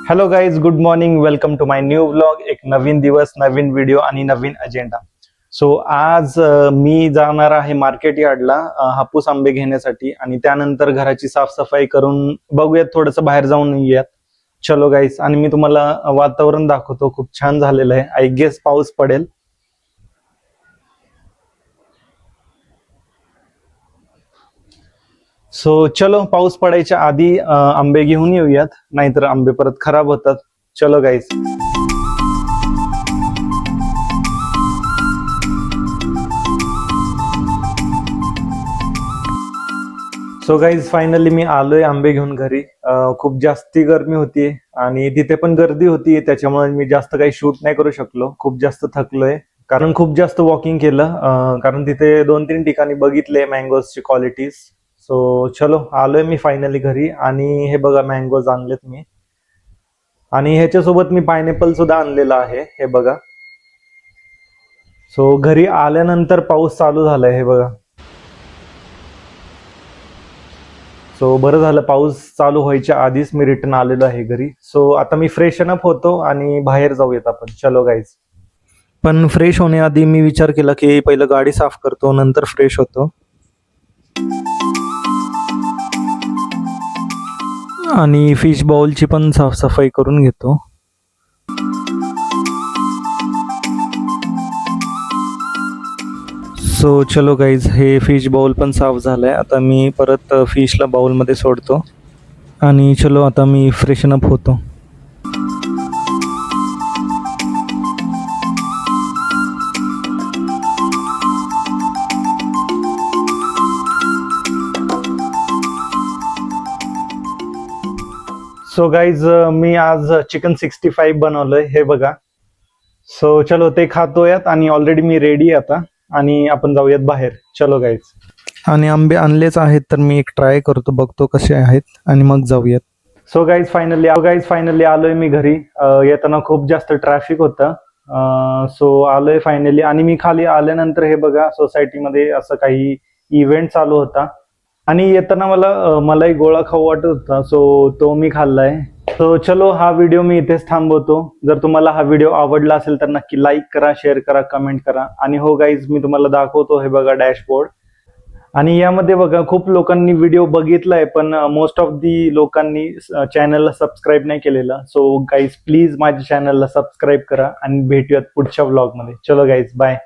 Hello guys, good morning. Welcome to my new vlog. एक नवीन दिवस, नवीन व्हिडिओ आणि नवीन अजेंडा. सो आज मी जाणार आहे मार्केट यार्डला हापूस आंबे घेण्यासाठी आणि त्यानंतर घराची साफसफाई करून बघूयात, थोडंसं बाहेर जाऊन येऊयात. चलो गाईज, आणि मी तुम्हाला वातावरण दाखवतो. खूप छान झालेलं आहे. आय गेस पाऊस पडेल. सो चलो, पाऊस पडायच्या आधी आंबे घेऊन येऊयात, नाहीतर आंबे परत खराब होतात. चलो गाईज. सो गाईज, फायनली मी आलोय आंबे घेऊन घरी. खूप जास्ती गरमी होती आणि तिथे पण गर्दी होती, त्याच्यामुळे मी जास्त काही शूट नाही करू शकलो. खूप जास्त थकलोय कारण खूप जास्त वॉकिंग केलं. कारण तिथे 2-3 ठिकाणी बघितले मँगोजची क्वालिटीज. सो चलो, आलोय मी फायनली घरी आणि हे बघा, मँगोज आणलेत मी आणि ह्याच्यासोबत मी पायनॅपल सुद्धा आणलेला आहे. हे बघा. सो घरी आल्यानंतर पाऊस चालू झालाय, हे बघा. सो बरं झालं, पाऊस चालू व्हायच्या आधीच मी रिटर्न आलेलो आहे घरी. सो आता मी फ्रेशन अप होतो आणि बाहेर जाऊयात आपण. चलो गाईज. पण फ्रेश होण्याआधी मी विचार केला की पहिलं गाडी साफ करतो, नंतर फ्रेश होतो. आणि फिश बाउलची पण साफसफाई करून घेतो. सो चलो गाईज, हे फिश बाउल पण साफ झालंय. आता मी परत फिशला बाउलमध्ये सोडतो आणि चलो आता मी फ्रेशन अप होतो. सो गाईज, मी आज चिकन 65 बनवलंय, हे बघा. सो चलो, ते खातोयात आणि ऑलरेडी मी रेडी आहे आता आणि आपण जाऊयात बाहेर. चलो गाईज. आणि आंबे आणलेच आहेत, तर मी एक ट्राय करतो, बघतो कसे आहेत आणि मग जाऊयात. सो गाईज, फायनली आलोय मी घरी. येताना खूप जास्त ट्रॅफिक होतं. सो आलोय फायनली आणि मी खाली आल्यानंतर हे बघा, सोसायटीमध्ये असं काही इव्हेंट चालू होता आणि येताना मला मलाई गोळा खाऊ वाटत होता. सो तो मी खाल्लाय. सो चलो, हा व्हिडिओ मी इथेच थांबवतो. जर तुम्हाला हा व्हिडिओ आवडला असेल तर नक्की लाईक करा, शेअर करा, कमेंट करा. आणि हो गाईज, मी तुम्हाला दाखवतो, हे बघा डॅशबोर्ड. आणि यामध्ये बघा, खूप लोकांनी व्हिडिओ बघितलाय पण मोस्ट ऑफ दी लोकांनी चॅनलला सबस्क्राईब नाही केलेलं. सो गाईज, प्लीज माझ्या चॅनलला सबस्क्राईब करा आणि भेटूयात पुढच्या व्लॉगमध्ये. चलो गाईज, बाय.